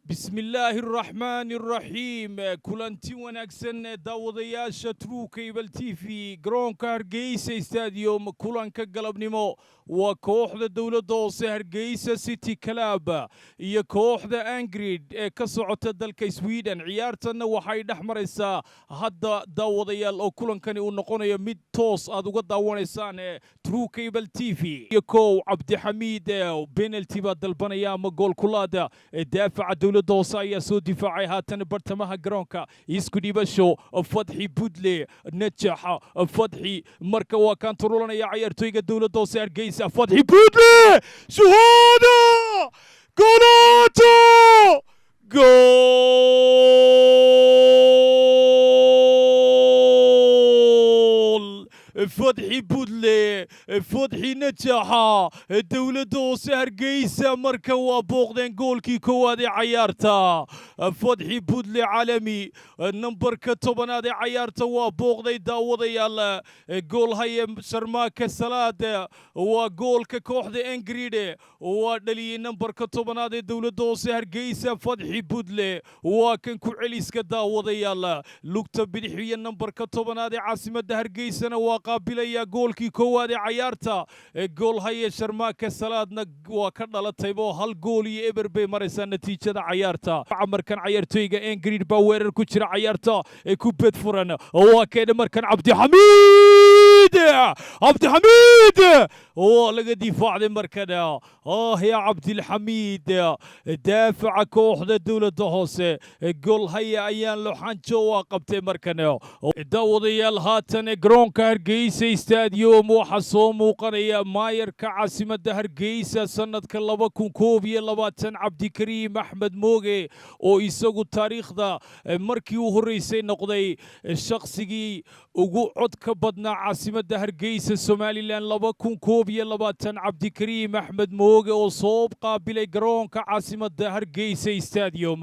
بسم الله الرحمن الرحيم كلانتي وناكسن داودياشا ترو كيبل تي في جرونكا هرجيسا استاديوم كلانكا قلبنيمو وكوحدة دولة دوسة هرجيسا سيتي كلاب iyo kooxda Angrid ee ka socota dalka Sweden ciyaartana waxay dhaxmaraysaa hadda daawadayaal oo kulankani uu noqonayo mid toos aad uga daawanaysaan True Cable TV iyo koow Cabdixamiid penalty ba dalbanaya ama gool kulaada daafaca dawladda hoose ayaa soo difaacay haatan bartamaha garoonka isku dhibasho Fadxi Budle najaxa Fadxi marka waa kan turulanaya ciyaartoyga dawladda hoose Hargeysa Fadxi Budle shuhada Golato! Goal! Fadxi Budle, Fadxi najaxa, dawladda hoose Hargeysa marka waa booqdeen goolkii koowaad ee ciyaarta. Fadxi Budle caalami, nambarka 10aad ee ciyaarta waa booqday daawadayaal. Gool haye Sharmaake Salaad waa goolka kooxda Angrid waa dhaliyay nambarka 10aad ee dawladda hoose Hargeysa Fadxi Budle waa kan ku celiska daawadayaal. Lugta bidix iyo nambarka 10aad ee caasimadda Hargeysana waa qaabilaya goolkii koowaad ee ciyaarta. Gool haye Sharmaake Salaadna waa ka dhalatay hal gool iyo eber bay maraysaa natiijada ciyaarta. markan ciyaartoyga Angrid baa weerar ku jira ciyaarta ku bed furan waa keen markan Cabdixamiid oo laga difaacday markan يا عبد الحميد دافع كوحدة دولة هوسة قول هيا أيان لوحانشو وقبتي مركنو داوديال هاتن جرونكا هرقيسة استاديوم وحصوم وقنية ماير كعاصمة هرقيسة سنة كلابا كونكوبيا لباتن عبد الكريم أحمد موغي ويسوغو التاريخ دا مركي وهريسي نقضي الشخصي وقعد كبدنا عاصمة هرقيسة سومالي لان لبا كونكوبيا لباتن عبد الكريم أحمد موغي oo soo qaabilay garoonka caasimadda Hargeysa Stadium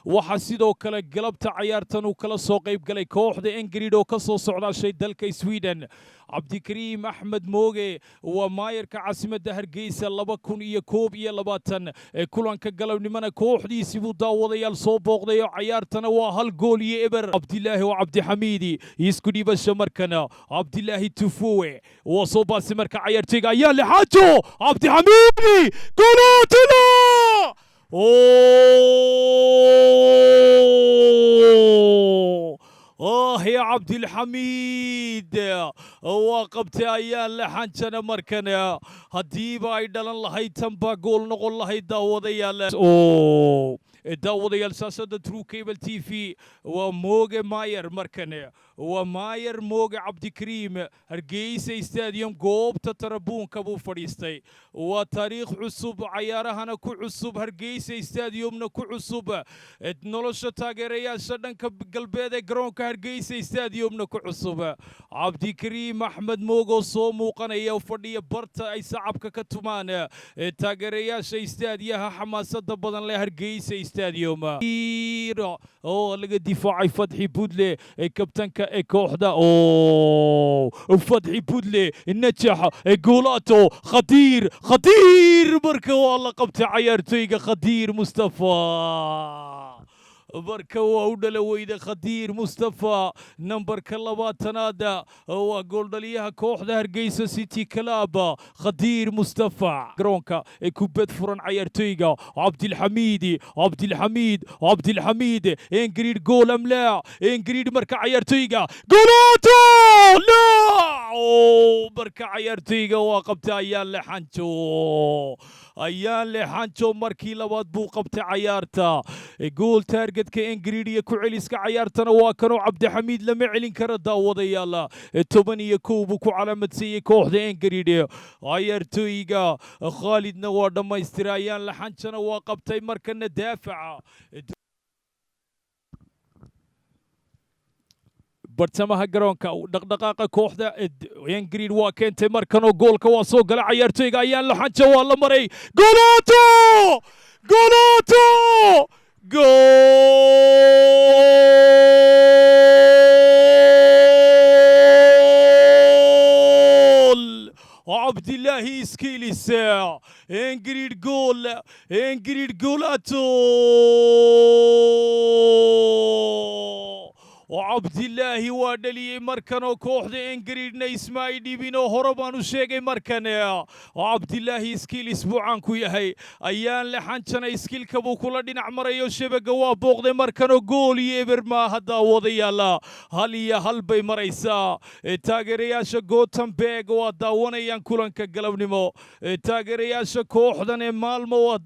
waxa sidoo kale galabta ciyaartan uu kala soo qayb galay kooxda Angrid oo ka soo socdaashay dalka Sweden Cabdikariim Axmed Mooge waa maayarka caasimadda Hargeysa 2021 kulanka galabnimada kooxdiisi buu daawadayaal soo booqday oo ciyaartana waa hal gool iyo eber Cabdilaahi oo Cabdixamiidi isku dhibasho markana Cabdilaahi Tufuwe oo soo baasay marka ciyaartayga ayaa lixaajo Cabdixamiidi Golato يا عبد الحميد وقبت أيان لحنشنا مركنا هديبا يدلن الله تنبا قول نقول الله داوديال داوديال ساسد ترو كيبل تي في وموغ ماير مركنا وماير موغ عبد الكريم هرقيسة استاديوم قوب تتربون كبو فريستي وتاريخ عصوب عيارهنا كو عصوب هرقيسة استاديومنا كو عصوب نولوشة تاقريا شدن كبقلبيدة جرونكا هرقيسة استاديومنا كو عصوب عبد الكريم أحمد موغو صومو قنية وفردية برتا أي صعبك كتمان تاقريا شي استاديها حماسة دبضان لها هرقيسة استاديوم لقى دفاعي فدحي بودلي كابتنكا كوحدة فدحي بودلي النجاح جولاتو خطير بركة والله قبت عيارتيغا خطير مصطفى بركة وأودل ويدا خطير مصطفى نمبر كلابات تنادا وقول دليها كوحدة هرقيسة سيتي كلابا خطير مصطفى جرونكا كوبت فرن عيارتيغا عبد الحميد انجريد جول ام لا انجريد مركا عيارتيغا جولاتو لا بركة عيارتيغا وقبت ايان لحانشو مركي لباد بو قبت عيارتا جول تارجت كإنجريدية كعليسك عيارتنا واكنو عبد الحميد لما علين كرا داوضيالا توبني كوبو كعلامة سي كوحدة إنجريدية عيارتويغا خالد نوار دما استرايان لحانشنا واقبتي مركنا دافع bartamaha garoonka dhaqdhaqaaqa kooxda Angrid waa keentay markan oo goolka waa soo galay ciyaartoyga ayaan la xanjo waa la maray Golato gool عبد الله سكيليس انجريد جولاتو وعبد الله وادلي مركنو كوحد انجريد نيسماي ديبينو هربانو شيغي مركنه وعبد الله سكيل اسبوعان كو يحي ايان لحانشنا سكيل كبو كولا دينع مريو شبغا وا بوقدي مركنو جول يبر ما هدا وديالا هليا هلبي مريسا تاغرياشا غوتنبرغ وا داونيان كولانكا غلبنيمو تاغرياشا كوحدن مالمو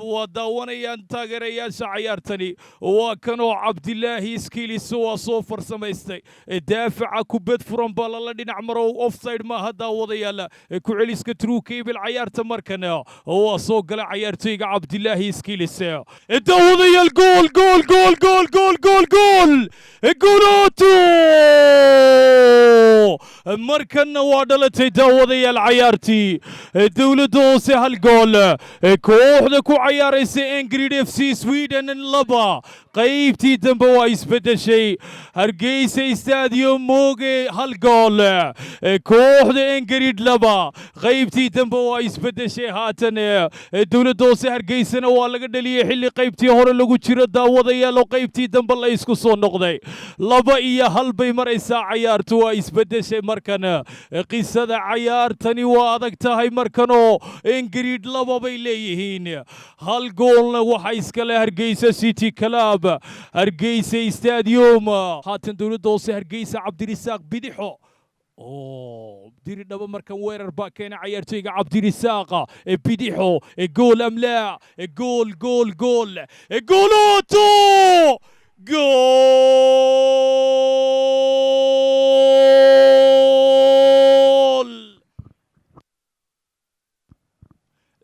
وا داونيان تاغرياشا عيارتني وكانو عبد الله سكيليس وصوفر سميستي دافع كوبيت فرون بالا دينع مرو اوف سايد ما هدا وديالا كوعليس كتروكي بالعيار تمركنا هو سوق عيارتي عبد الله سكيليس داوديا الجول جول جولوتو مركنا وادلتي داوديا العيارتي دولدو سهل جول كوحدكو عياريسي انجريد اف سي سويدن لبا قيبتي دنبوا يسبد شيء هرقيسي استاديوم موغي هالجول كوحد انجريد لبا قيبتي دنبوا يسبد شيء هاتن دولة دوسي هرقيسنا والا قدلي حلي قيبتي هور لغو تشير داوضيا لو قيبتي دنبا يسكو صون نقضي لبا إيا هالبي مريسا عيارتوا يسبد شيء مركنا قيسة عيارتني وادكتاهي مركنو انجريد لبا بيليهين هالجول وحيسكالي هرقيسة سيتي كلاب هرقيسة استاديوم هاتن دولة دوسي هرقيسة عبد الرزاق بدحو دير دابا مركن ويرر باكين عيارتيغا عبد الرزاق بدحو جول ام لا جول جولوتو جول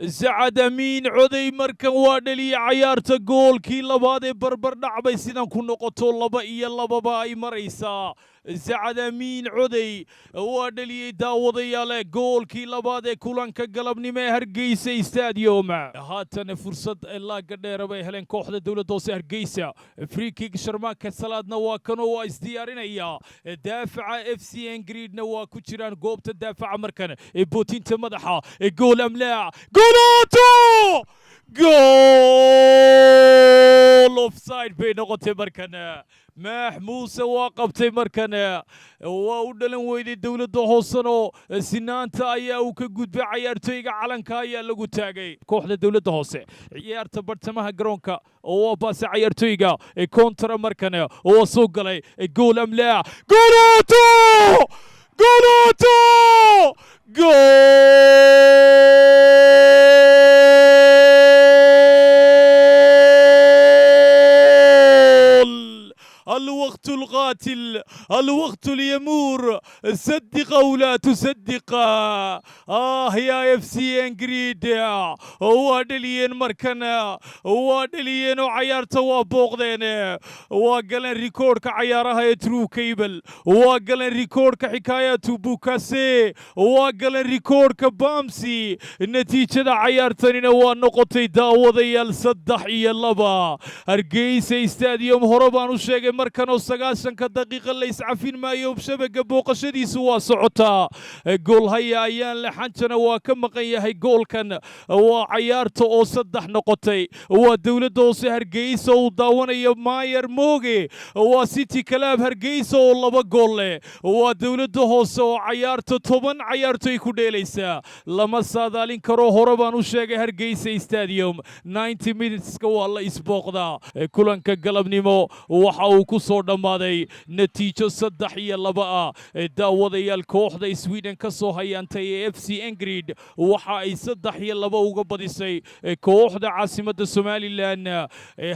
زعد امين عدي مركن وادلي عيارته جول كي لبادي بربر دعبي سيدان كو نقطو لبا iyo lababa ay maraysa زعد امين عدي وادلي داوديا له جول كي لبادي كولانكا قلبنيمه هرقيسه استاديوم هاتن فرصه الا قدير bay heleen kooxda dawladda hoose Hargeysa free kick sharmaaka salaadna waa kano waa isdiyaarinaya daafaca FC Ingridna waa ku jiraan goobta daafaca markan bootinta madaxa gool amlaa جولوتو جول اوفسايد بين نقطتين مركنا محموسة وقبتي مركنا ودلن ويدي الدولة هوسنو سنانتا ايا وكجود بعيارتيغا علنكا ايا لغو تاغي كوحدة الدولة هوسة عيارتا برتمها جرونكا وباس عيارتيغا كونترا مركنا وسوق لي جول ام لا جولوتو جول الوقت القاتل الوقت اليمور صدق او لا تصدق يا اف سي انجريد وادليين مركنا وادليين وعيارته وبوقدين وقالن ريكورد كعيارها ترو كيبل وقالن ريكورد كحكايات بوكاسي وقالن ريكورد كبامسي النتيجة عيارتني ونقطي داوضي صدح يلبا هرقيسي استاديوم هربان وشيغي مركنو سغاشنka daqiiqa la iscafin maayo shabaga booqashadiisu waa socotaa gool haya ayaan la xanjana waa ka maqan yahay goolkan waa ciyaarta oo saddex noqotay waa dawladda hoose Hargeysa oo daawanayo Mayer Mooge waa City Club Hargeysa oo laba gool leh waa dawladda hoose oo ciyaarta 10 ciyaartoy ku dheelaysa lama saadaalin karo hore baan u sheegay Hargeysa Stadium 90 minutes ka waa la isbooqdaa kulanka galabnimo waxa uu ku soo dhamaaday natiijo 3-2 daawadayaal kooxda Sweden ka soo hayantay FC Ingrid waxa ay 3-2 uga badisay kooxda caasimadda Somaliland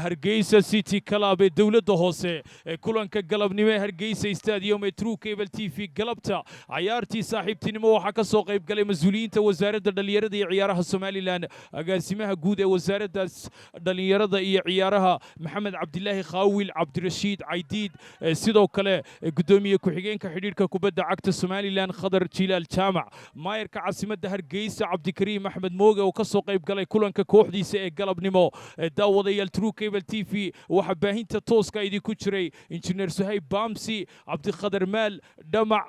Hargeysa City Club ee dawladda hoose kulanka galabnimo ee Hargeysa Stadium ee True Cable TV galabta ciyaartii saaxiibtinimo waxa ka soo qayb galay mas'uuliyiinta wasaaradda dhalinyarada iyo ciyaaraha Somaliland agaasimaha guud ee wasaaradda dhalinyarada iyo ciyaaraha Maxamed Cabdilaahi Khaawil Cabdirashiid Caydiid sidoo kale gudoomiye ku-xigeenka xidhiidhka kubadda cagta Somaliland Khadar Jilaal Jaamac maayarka caasimadda Hargeysa Cabdikariim Axmed Mooge oo ka soo qayb galay kulanka kooxdiisa ee galabnimo daawadayaal True Cable TV waxa baahinta tooska idinku jiray injineer Suhayb Baamsi Cabdiqadar Maal Dhamac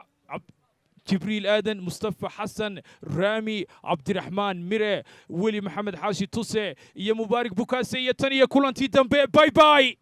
jibriil aadan mustafa xasan raami cabdiraxmaan mire weli maxamed xaashi tuse iyo mubaarak bukaase iyo tan iyo kulantii dambe bye bye